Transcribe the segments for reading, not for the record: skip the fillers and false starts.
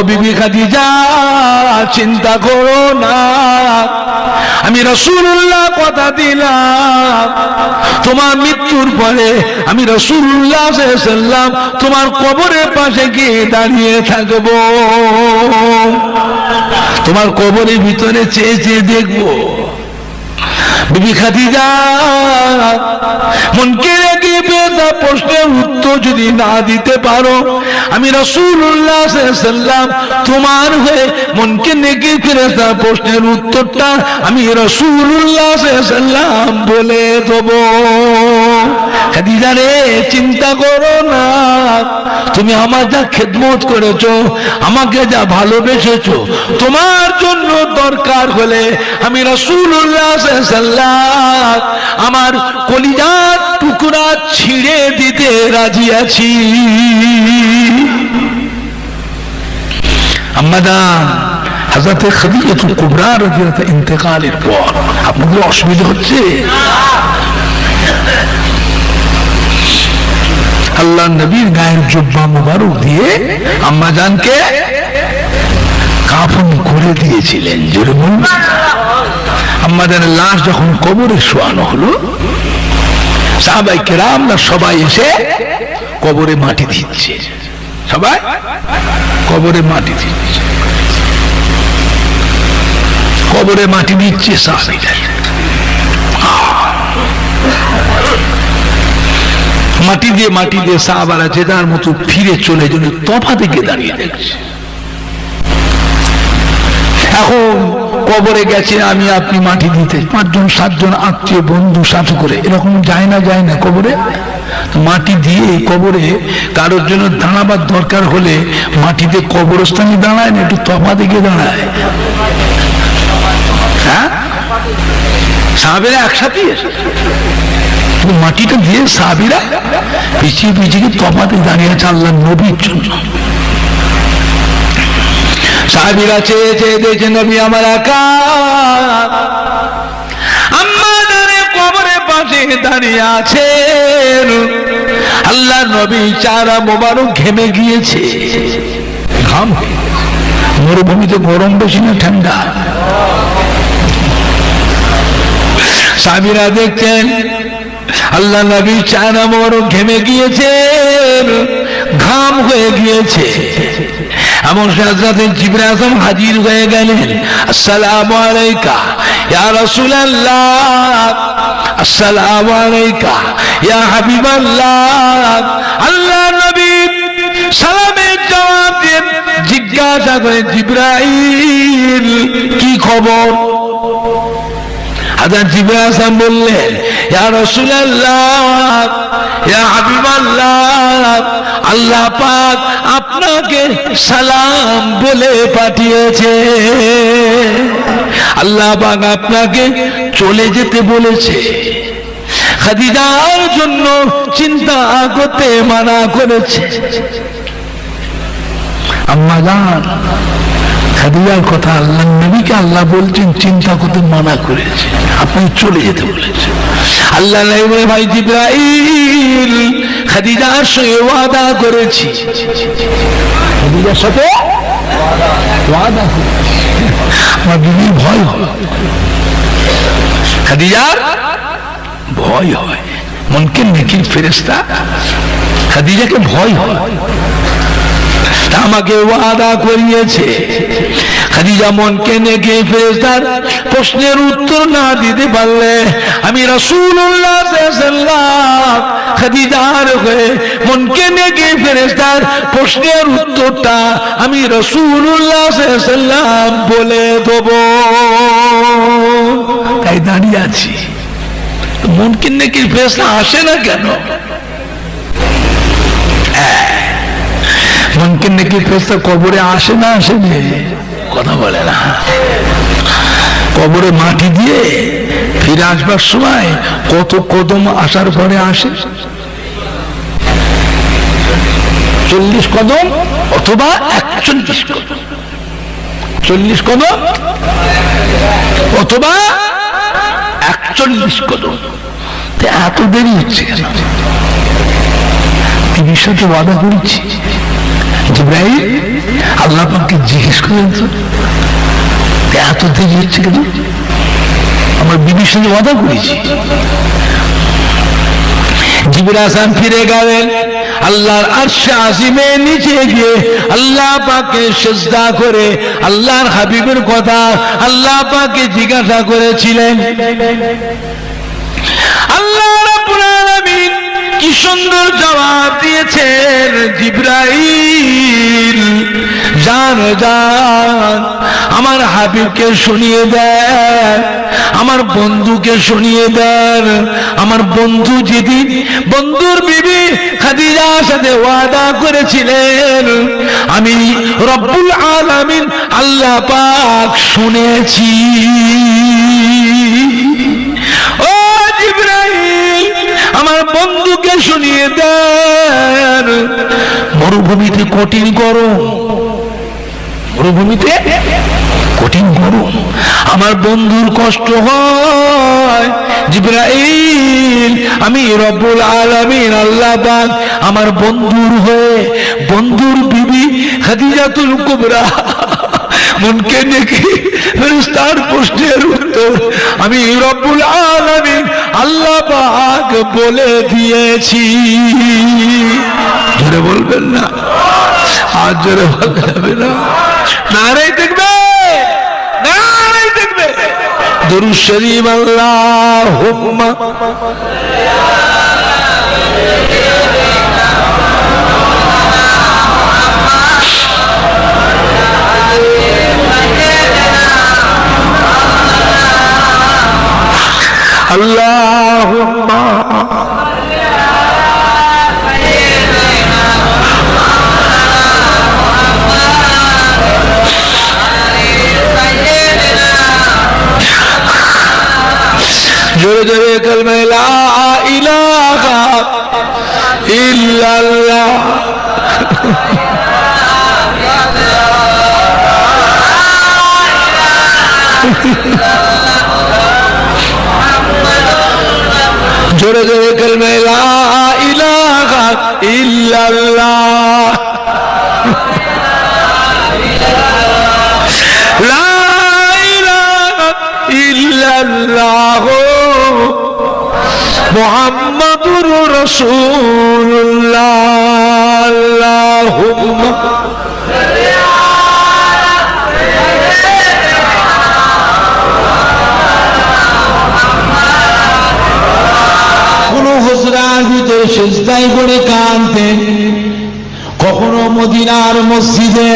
বিবি খাদিজা চিন্তা করো না, আমি রাসূলুল্লাহ কথা দিলাম তোমার মৃত্যুর পরে আমি রাসূলুল্লাহ সাল্লাল্লাহু আলাইহি ওয়াসাল্লাম তোমার কবরের পাশে গিয়ে দাঁড়িয়ে থাকবো, তোমার কবরের ভিতরে চেয়ে চেয়ে দেখবো। বিবি খাদিজা মনকে রেখে বেদা প্রশ্নের উত্তর যদি না দিতে পারো, আমি রাসূলুল্লাহ সাল্লাল্লাহু আলাইহি ওয়াসাল্লাম তোমার হয়ে মনকে নেকি ফেরেশতা প্রশ্নের উত্তরটা আমি রাসূলুল্লাহ সাল্লাল্লাহু আলাইহি ওয়াসাল্লাম বলে দেব। খাদিজা রে চিন্তা করো না, তুমি আমার যা খেদমত করেছো, আমাকে যা ভালোবেসেছো, তোমার জন্য দরকার হলে আমি রাসূলুল্লাহ সাল্লাল্লাহু আলাইহি ওয়াসাল্লাম আমার কলিজার টুকরা ছিঁড়ে দিতে রাজি আছি। আম্মাজান হযরত খাদিজা কুবরা রাদিয়াল্লাহু আনহা ইন্তেকালের পর আপনাদের অসুবিধা হচ্ছে? আল্লাহ নবীর গায়ের জুব্বা মুবারক দিয়ে আম্মাজানকে কাফন করে দিয়েছিলেন। জোরে বলুন। আম্মাজানের লাশ যখন কবরে শোয়ানো হলো, সাহাবায়ে কেরামরা সবাই এসে কবরে মাটি দিচ্ছে, সবাই কবরে মাটি দিচ্ছে, কবরে মাটি দিচ্ছে সাহাবীরা। মাটি দিয়ে সাহাবারা যে যার মতো ফিরে চলে যেন তফা থেকে দাঁড়িয়ে দেখছে। এখন কবরে গেছে আমি আপনি মাটি দিতে 5 জন 7 জন আত্মীয় বন্ধু সাথে করে, এরকম যায় না কবরে। মাটি দিয়ে কবরে কারোর জন্য দাঁড়াবার দরকার হলে মাটিতে কবরস্থানে দাঁড়ায় না, একটু তফা থেকে দাঁড়ায়। হ্যাঁ, সাহাবীরা একসাথে মাটিটা দিয়ে সাহাবীরা পিছিয়ে পিছিয়ে তফাতে দাঁড়িয়ে আছে আল্লাহর নবীর জন্য। সাহাবীরা চেয়ে চেয়ে দেখে নবী আমার একা, আম্মাজান কবরের পাশে দাঁড়িয়ে আছেন। আল্লাহর নবী চারা মোবারক ঘেমে গিয়েছে, ঘাম। মরুভূমিতে গরম বেশি না ঠান্ডা? সাহাবীরা দেখছেন আল্লাহ নবী চারা মোবারক ঘেমে গিয়েছেন, ঘাম হয়ে গিয়েছে। এমন হযরত জিবরাইল আযম হাজির হয়ে গেলেন। আসসালামু আলাইকা ইয়া রাসূলুল্লাহ, আসসালামু আলাইকা ইয়া হাবিবাল্লাহ। আল্লাহ নবী সালামের জবাব দিয়ে জিজ্ঞাসা করেন, জিবরাইল কি খবর? হযরত জিবরাইল আযম বললেন, ইয়া রাসূলুল্লাহ ইয়া হাবিবাল্লাহ, আল্লাহ পাক আপনাকে সালাম বলে পাঠিয়েছে, আল্লাহ পাক আপনাকে চলে যেতে বলেছে, খাদিজার জন্য চিন্তা করতে মানা করেছে। আম্মাজান খাদিজার কথা আল্লাহ নবীকে আল্লাহ বলছেন চিন্তা করতে মানা করেছে, আপনাকে চলে যেতে বলেছে। আল্লাহ বলে, ভাই জিবরাইল খাদিজার সঙ্গে ওয়াদা করেছি, খাদিজার সাথে ওয়াদা করেছি। আমার বিবির ভয় হয়, খাদিজার ভয় হয়, মনকে নেকির ফেরেশতা খাদিজাকে ভয় হয়, আমাকে ওয়াদা করিয়েছে। খাদিজা মনকে নেকি ফেরেশতার প্রশ্নের উত্তর না দিতে পারলে আমি রাসূলুল্লাহ সাল্লাল্লাহু আলাইহি ওয়াসাল্লাম খাদিজার হয়ে মনকে নেকি ফেরেশতার প্রশ্নের উত্তরটা আমি রাসূলুল্লাহ সাল্লাল্লাহু আলাইহি ওয়াসাল্লাম বলে দেব। তাই দাঁড়িয়ে আছি, মনকে নেকি ফেরেশতা আসে না কেন? মনকে নেকি ফেরেশতা কবরে আসে না, আসে না, কথা বলে না। কবরে মাটি দিয়ে ফিরে আসবার সময় কত কদম আসার পরে আসে? 40 কদম অথবা 41 কদম, 40 কদম অথবা 41 কদম। এত দেরি হচ্ছে কেন? এই বিষয়টা ওয়াদা করেছি, জিবরাইল আল্লাহ পাককে জিজ্ঞেস করেন, তো এত দেরি হচ্ছে কেন? আমার বিবির সঙ্গে ওয়াদা করেছি। জিবরাইল আসলাম ফিরে গেলেন, আল্লাহর আরশে আজিমে নিচে গিয়ে আল্লাহ পাককে সিজদা করে আল্লাহর হাবিবের কথা আল্লাহ পাককে জিজ্ঞাসা করেছিলেন। আল্লাহ রাব্বুল আলামিন কি সুন্দর জবাব দিয়েছেন, জিবরাইল জান জান আমার হাবিবকে শুনিয়ে দেন, আমার বন্ধুকে শুনিয়ে দেন। আমার বন্ধু যেদিন বন্ধুর বিবি খাদিজার সাথে ওয়াদা করেছিলেন, আমি রব্বুল আলামিন আল্লাহ পাক শুনেছি। ও জিবরাইল আমার বন্ধুকে শুনিয়ে দেন, মরুভূমিতে কঠিন গরম, মরুভূমিতে কঠিন গরম, আমার বন্ধুর কষ্ট হয়। জিবরাইল আমি রব্বুল আলামিন আল্লাহ পাক আমার বন্ধুর হয়ে বন্ধুর বিবি খাদিজাতুল কুবরা মনকে দেখে ফেরেশতার প্রশ্নের উত্তর আমি রব্বুল আলামিন আল্লাহ পাক বলে দিয়েছি। জোরে বলবেন না, আজ জোরে বলতে হবে না, নারাই দেখবে, নারাই দেখবে। দরুদ শরীফ আল্লাহুম্মা আল্লাহুম্মা জোরে জোরে কালমা লা ইলাহা ইল্লাল্লাহ। জোরে জোরে কালমা লা ইলাহা ইল্লাল্লাহ। লা ইলাহা ইল্লাল্লাহ মুহাম্মাদুর রাসূলুল্লাহ। আল্লাহুম্মা হুজরার ভিতরে সিজদায় পড়ে কাঁদতেন, কখনো মদিনার মসজিদে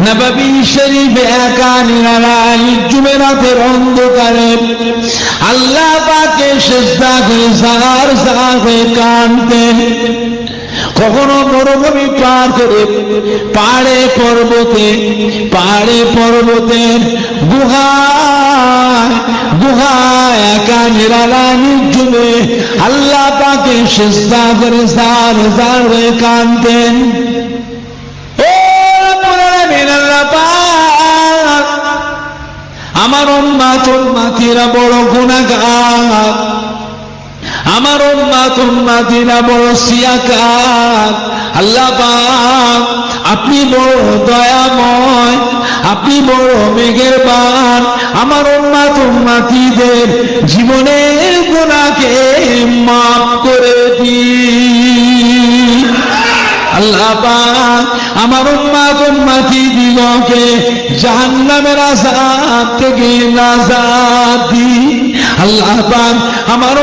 নববী শরীফে একা নিরালায় জুমেরাতের অন্ধকারে আল্লাহ পাকে সিজদা করে সার সার হয়ে কাঁদতেন। কখনো মরুভূমি পার করে পাহাড়ে পর্বতের গুহায় গুহায় একা নিরালায় নির্জনে আল্লাহ পাকে সিজদা করে সার সার হয়ে কাঁদতেন। ও রব্বুল আলামিন আল্লাহ পাক আমার উম্মতিরা বড় গুনাহগার, আমার উম্মতিরা বড় সিয়াকার। আল্লাহ পাক আপনি বড় দয়াময়, আপনি বড় মেহেরবান, আমার উম্মতিদের জীবনের গুনাহকে মাফ করে দিন। আল্লাহ পাক আমার উম্মতি দিগকে জাহান্নামের আযাব থেকে নাজাত দিন। আল্লাহ পাক আমার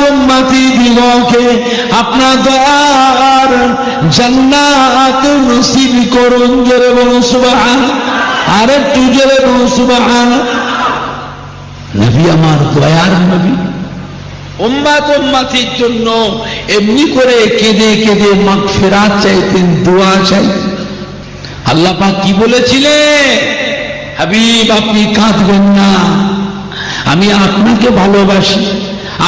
উম্মতি দিগকে আপনার দয়ার জান্নাত নসিব করুন। জোরে বলুন সুবহানাল্লাহ, আর একটু জোরে বলুন সুবহানাল্লাহ। নবী আমার দয়ার নবী, উম্মতির জন্য এমনি করে কেঁদে কেঁদে মাগফিরাত চাইতেন, দোয়া চাইতেন। আল্লাহ পাক কি বলেছিলেন? হাবিব আপনি কাঁদবেন না, আমি আপনাকে ভালোবাসি,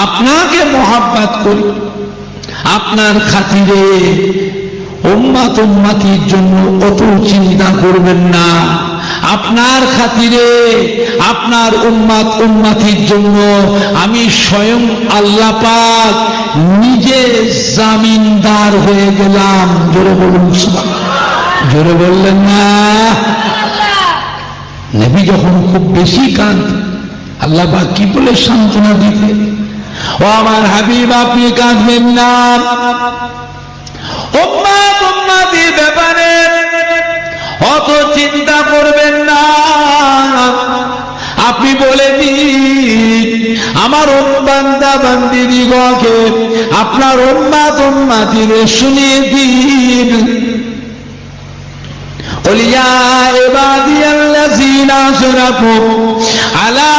আপনাকে মহব্বত করি, আপনার খাতিরে উম্মতির জন্য অত চিন্তা করবেন না। আপনার খাতিরে আপনার উম্মতির জন্য আমি স্বয়ং আল্লাহ পাক নিজে জামিনদার হয়ে গেলাম। জোরে বলুন সুবহানাল্লাহ। জোরে বললেন না? নবী যখন খুব বেশি কাঁদ, আল্লাহ পাক কি বলে সান্ত্বনা দিতে, ও আমার হাবিব আপনি কাঁদবেন না, উম্মত উম্মতির ব্যাপারে অত চিন্তা করবেন না। আপনি বলে দিন আমার বান্দা বান্দিদিগকে, আপনার উম্মত উম্মতিদের শুনিয়ে দিন, قل يا عبادي الذين أسرفوا على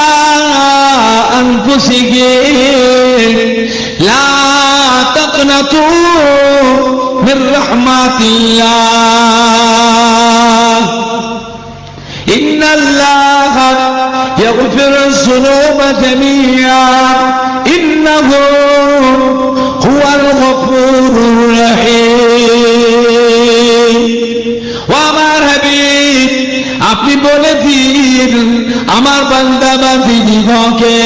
أنفسهم لا تقنطوا من رحمة الله إن الله يغفر الذنوب جميعا إنه هو الغفور الرحيم। আমার হাবিব আপনি বলে দিন আমার বান্দা বান্দিদিগকে,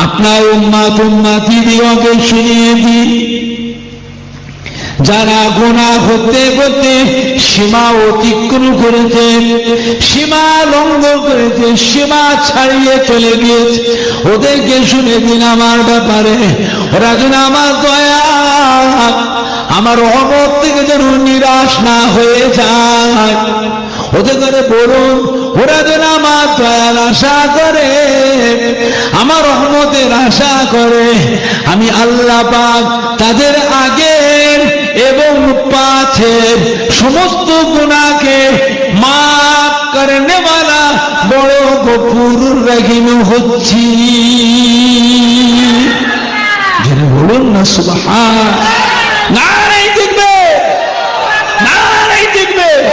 আপনার উম্মত উম্মতিদিগকে শুনিয়ে দিন, যারা গুনাহ করতে করতে সীমা অতিক্রম করেছে, সীমা লঙ্ঘন করেছে, সীমা ছাড়িয়ে চলে গিয়েছে, ওদেরকে শুনে দিন আমার ব্যাপারে, ওরা যেন আমার দয়া আমার রহমত থেকে যেন নিরাশ না হয়ে যায়। ওদের করে বলুন ওরা যেন আমার দয়ার আশা করে, আমার রহমতের আশা করে, আমি আল্লাহ পাক তাদের আগের এবং পাছের সমস্ত গুনাহকে মাফ করনে वाला বড় গফুর রহিম হচ্ছি। যারা বলুন না সুবহান, নারায়ে তাকবীর, নারায়ে তাকবীর।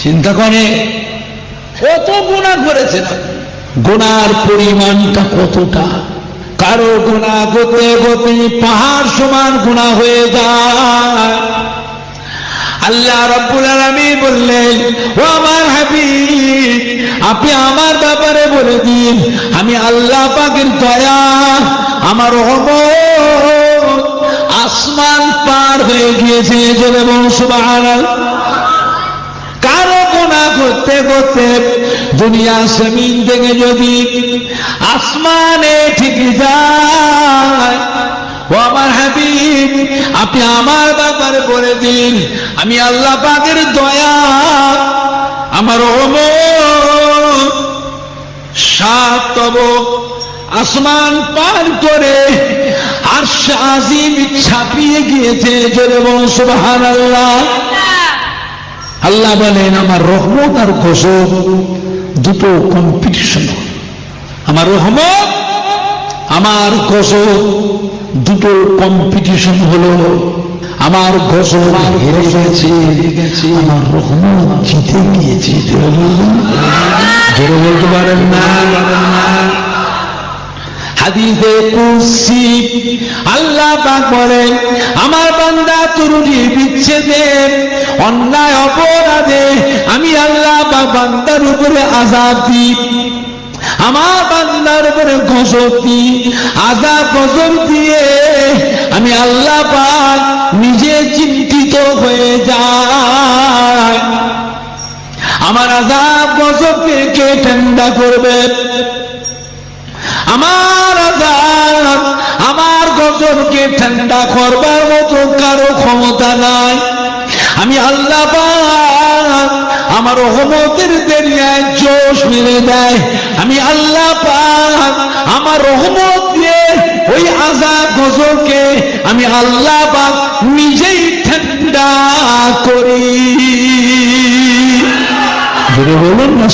চিন্তা করে কত গুনাহ করেছে, গুনার পরিমাণটা কতটা, কারো গুনাহ করতে করতে পাহাড় সমান গুনাহ হয়ে যায়। আল্লাহ রাব্বুল আলামিন বললেন ও আমার হাবিব আপনি আমার ব্যাপারে বলে দিন আমি আল্লাহ পাকের দয়া আমার রহমত আসমান পার হয়ে গিয়েছে। জোরে বলুন সুবহানাল্লাহ। কারো গুনাহ করতে করতে দুনিয়া জমিন থেকে যদি আসমানে ঠিক যায়, ও আমার হাবিব আপনি আমার ব্যাপারে বলে দিন আমি আল্লাহ পাকের দয়া আমার রহমত সাত তবক আসমান পার করে আরশ আজিম ছাপিয়ে গিয়েছে। জোরে বলুন সুবহানাল্লাহ। আল্লাহ বলেন আমার রহমত আর গজব দুটো কম্পিটিশন, আমার রহমত আমার গজব দুটো কম্পিটিশন হলো। আমার গজব হেরে গেছে, আমার রহমত জিতে গিয়েছে। জোরে বলতে পারেন না? হাদিসে কুদসি আল্লাহ পাক বলেন আমার বান্দা ত্রুটি বিচ্ছেদে অন্যায় অপরাধে আমি আল্লাহ পাক বান্দার উপরে আযাব দিই, আমার বান্দার উপরে গজব দিই, আযাব গজব দিয়ে আমি আল্লাহ পাক নিজে চিন্তিত হয়ে যাই। আমার আযাব গজবকে কে ঠান্ডা করবে? আমার আযাব আমার গজবকে ঠান্ডা করবার মতো কারো ক্ষমতা নাই। আমি আল্লাহ পাক আমার রহমতের দরিয়ায় জোশ মেরে দেয়, আমি আল্লাহ পাক আমার রহমত দিয়ে ওই আযাব গজবকে আমি আল্লাহ পাক নিজেই ঠান্ডা করি। যদি বলুন না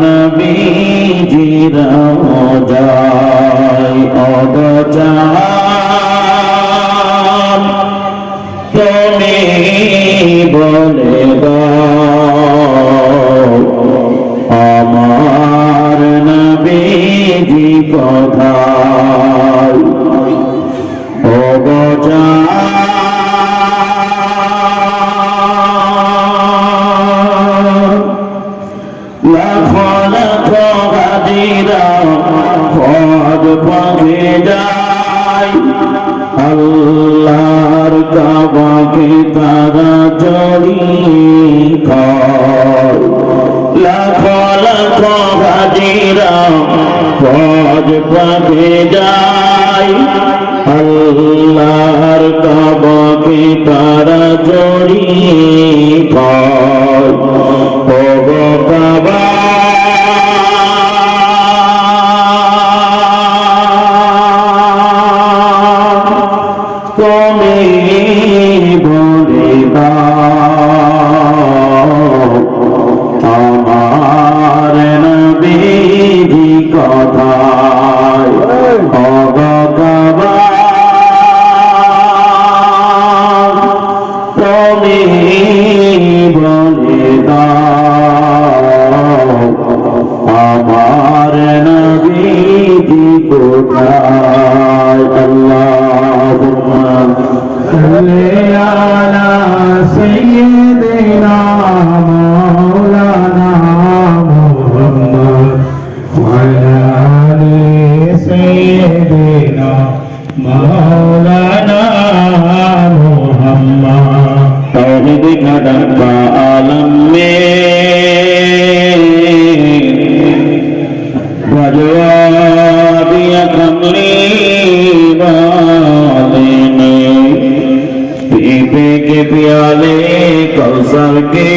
নবীজিরা যায় অবজান তুমি বলে দাও আমার নবীজি কোথায় অবজান লাখো লাখো হাজিরা খোঁজ পাবে যায় আল্লাহর কাবাকে তার পাকে যায় আল্লাহর কাবাকে তারা জড়িয়ে পায় ও গো কাবা তুমি বলে দাও আমার নবীজি কথায় ও গো কাবা তুমি বলে দাও আমার নবীজি কোথায় আল্লাহুম্মা সাল্লি আলা সাইয়্যিদিনা মাওলানা মুহাম্মদ ওয়া আলা আলি সাইয়্যিদিনা মাওলানা মুহাম্মদ तौहीद का डंका आलम में भजवा दिया कमली वाले ने पीपे के प्याले कौसर के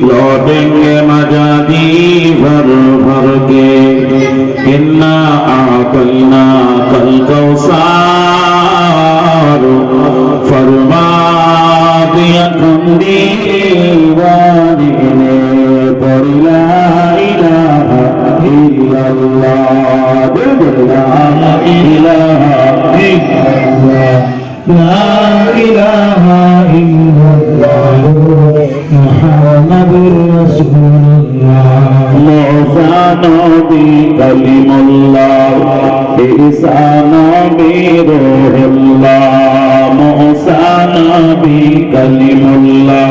लौटेंगे मजादी भर भर के इन्ना आकलना कल कौसार फरमा दिया ठंडी वाली ने पढ़ी ला इलाहा इल्लल्लाह ला इलाहा इल्लल्लाह ला इलाहा इल्लल्लाह मुहम्मदुर रसूलुल्लाह मूसा नबी कलीमुल्लाह ईसा नबी रूहुल्लाह मूसा नबी कलीमुल्लाह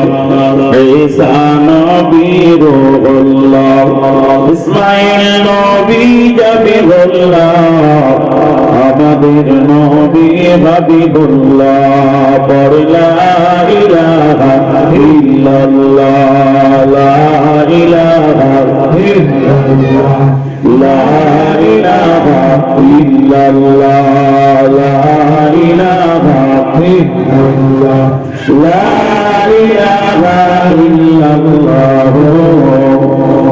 ईसा नबी रूहुल्लाह इस्माइल नबी जबीहुल्लाह আমাদের নবী হাবিবুল্লাহ পড় লা ইলাহা ইল্লাল্লাহ লা ইলাহা ইল্লাল্লাহ লা ইলাহা ইল্লাল্লাহ লা ইলাহা ইল্লাল্লাহ লা ইলাহা ইল্লাল্লাহ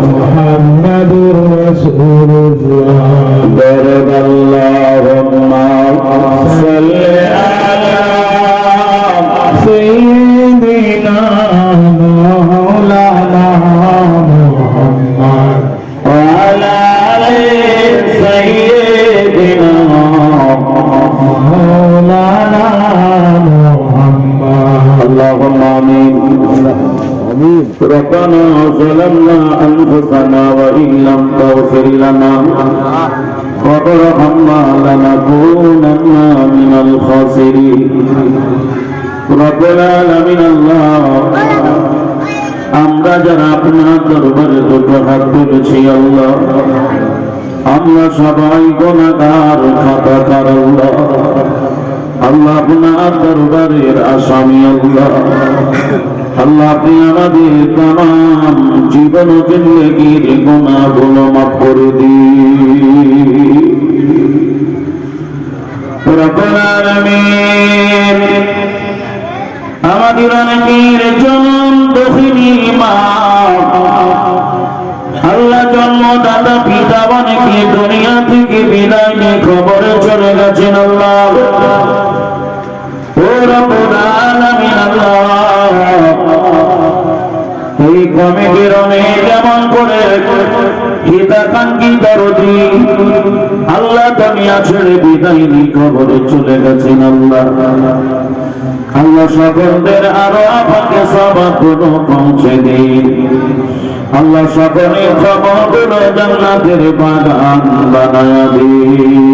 মুহাম্মাদুর রাসূলুল্লাহ আল্লাহুম্মা সাল্লি আলা সাইয়্যিদিনা মাওলানা মুহাম্মদ ওয়া আলা আলি সাইয়্যিদিনা মাওলানা মুহাম্মদ আল্লাহুম্মা আমিন ربنا ظلمنا أنفسنا وإن لم تغفر لنا وترحمنا لنكونن من الخاسرين رب العالمين الله আমরা যারা আপনার দরবারে দুটো হাত তুলেছি আল্লাহ আমরা সবাই গুনাহগার খাতাকার আল্লাহ আল্লাহ আপনার দরবারের আসামি আল্লাহ আল্লাহ আপনি আমাদের তামাম জীবন ও জিন্দেগির গুনাহগুলো মাফ করে দিন রব্বুল আলামিন আমাদের অনেকের জন্ম দহিনী মা আল্লাহ জন্মদাতা পিতা অনেকে দুনিয়া থেকে বিদায় নিয়ে খবরে চলে গেছেন আল্লাহ ও রব্বুল আলামিন আল্লাহ এই কমিটির যেমন করে হিতাকাঙ্ক্ষী দরদি আল্লাহ দুনিয়া ছেড়ে বিদায় নিয়ে খবরে চলে গেছেন আল্লাহ আল্লাহ সকলদের আরো আপনাকে সবাবগুলো পৌঁছে দিন আল্লাহ সকলের খবরগুলো জান্নাতের বাগান বানায়া দিন